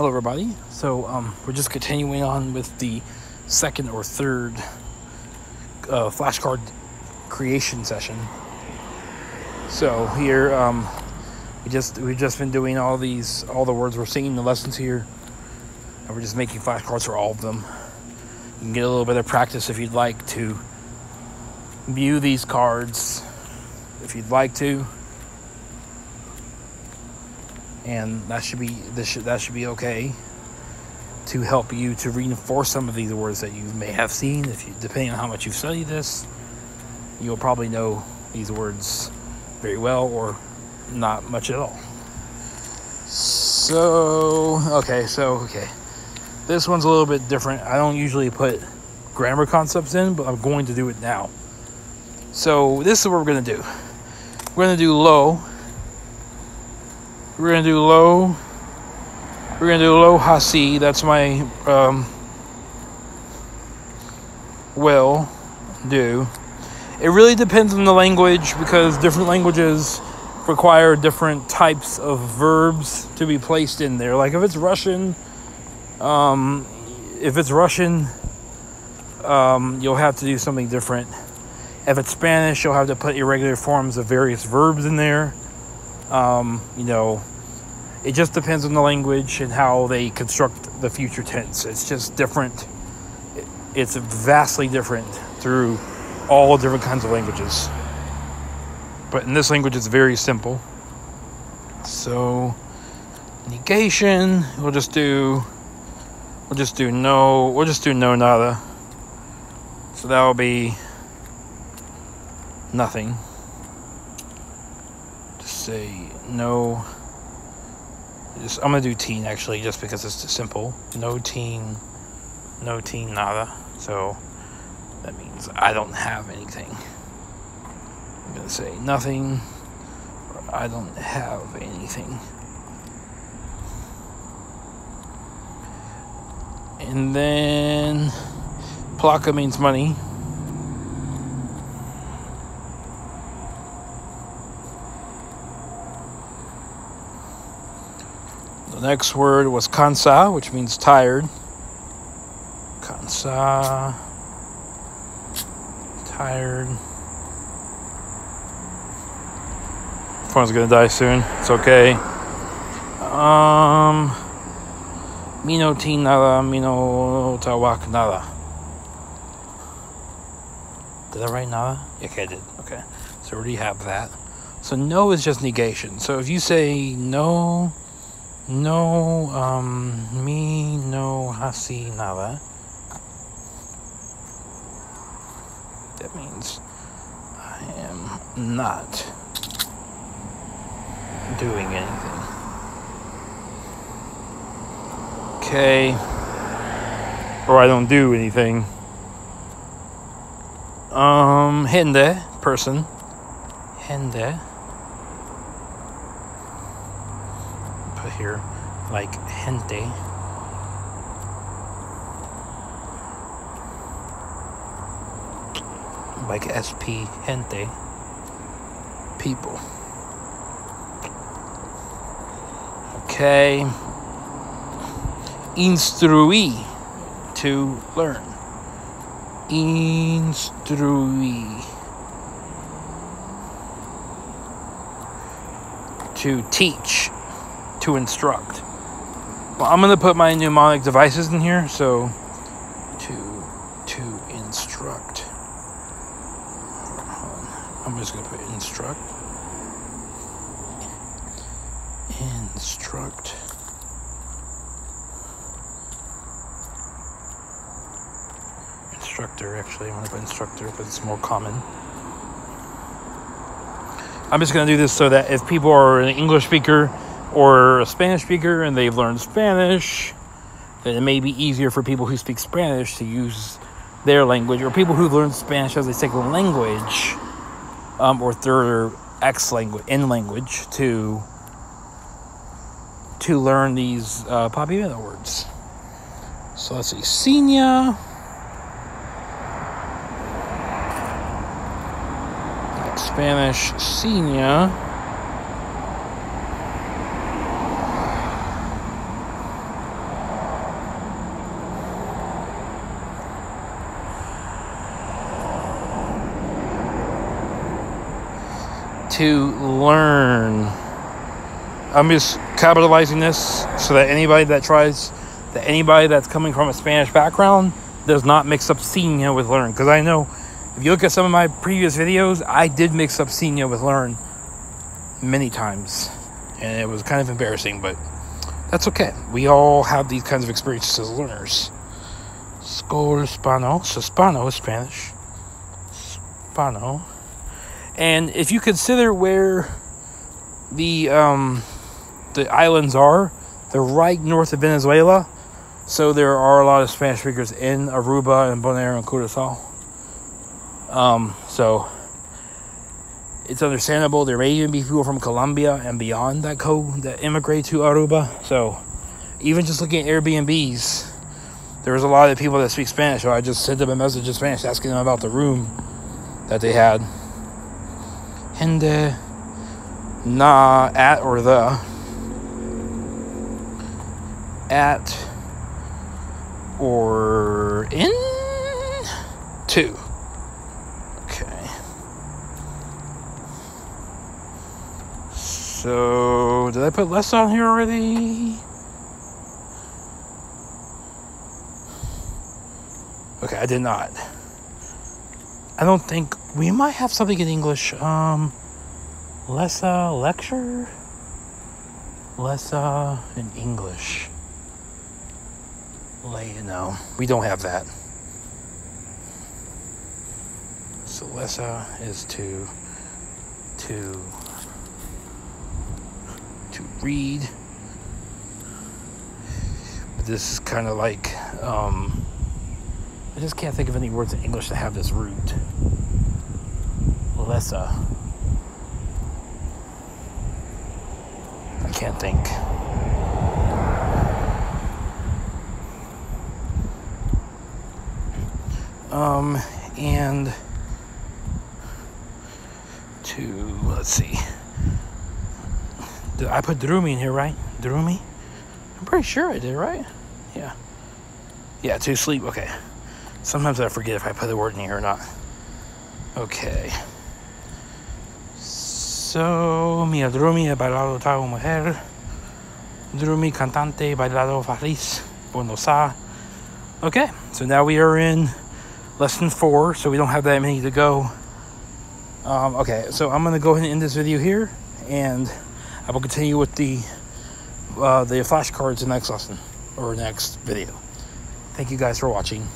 Hello everybody. So we're just continuing on with the second or third flashcard creation session. So here we've just been doing all the words we're seeing, the lessons here, and we're just making flashcards for all of them. You can get a little bit of practice if you'd like to view these cards, if you'd like to. And that should be okay to help you to reinforce some of these words that you may have seen. Depending on how much you've studied this, you'll probably know these words very well or not much at all. Okay. This one's a little bit different. I don't usually put grammar concepts in, but I'm going to do it now. So this is what we're going to do. We're going to do low. We're going to do low. We're going to do low hasi. That's my will do. It really depends on the language because different languages require different types of verbs to be placed in there. Like if it's Russian, you'll have to do something different. If it's Spanish, you'll have to put irregular forms of various verbs in there. It just depends on the language and how they construct the future tense. It's just different. It's vastly different through all different kinds of languages. But in this language, it's very simple. So, negation, we'll just do no nada. So that will be nothing. Just say no. I'm gonna do teen actually, just because it's simple. No teen, nada. So that means I don't have anything. I'm gonna say nothing, or I don't have anything. And then plaka means money. The next word was kansa, which means tired. Kansa, tired. Phone's gonna die soon. It's okay. Mino tin nada, mino tawak nada. Did I write nada? Okay, I did. Okay, so I already have that. So no is just negation. So if you say no, mi no hasi nada, that means I am not doing anything. Okay. Or I don't do anything. Hende, person. Hende. Put here, like gente. Like SP, gente. People. Okay. Instruir, to learn. Instruir, to teach, to instruct. Well, I'm going to put my mnemonic devices in here, so to instruct. I'm just going to put instruct. Instruct. Instructor, actually. I'm going to put instructor because it's more common. I'm just going to do this so that if people are an English speaker or a Spanish speaker and they've learned Spanish, then it may be easier for people who speak Spanish to use their language, or people who've learned Spanish as a second language, or third or X language, N language, to learn these Papiamento words. So let's see, Sina. Spanish, Sina. to learn. I'm just capitalizing this so that anybody that's coming from a Spanish background does not mix up senior with learn. Because I know if you look at some of my previous videos, I did mix up senior with learn many times. And it was kind of embarrassing, but that's okay. We all have these kinds of experiences as learners. Escola Hispano. So Hispano is Spanish. Hispano. And if you consider where the islands are, they're right north of Venezuela. So there are a lot of Spanish speakers in Aruba and Bonaire and Curaçao. So it's understandable. There may even be people from Colombia and beyond that immigrate to Aruba. So even just looking at Airbnbs, there's a lot of people that speak Spanish. So I just sent them a message in Spanish asking them about the room that they had. Hende, na, at, or the. At, or in, to. Okay. So, did I put less on here already? Okay, I did not. I don't think... We might have something in English. Lessa lecture? Lessa in English. No, we don't have that. So Lessa is to read. But this is kind of like... I just can't think of any words in English that have this root. Lessa. I can't think. And to, let's see. Did I put Drumi in here, right? Drumi? I'm pretty sure I did, right? Yeah. Yeah, to sleep, okay. Sometimes I forget if I put the word in here or not. Okay. So, mi Drumi he bailado tal mujer. Drumi cantante bailado feliz. Bonosa. Okay, so now we are in lesson 4, so we don't have that many to go. Okay, so I'm going to go ahead and end this video here, and I will continue with the flashcards in the next lesson, or next video. Thank you guys for watching.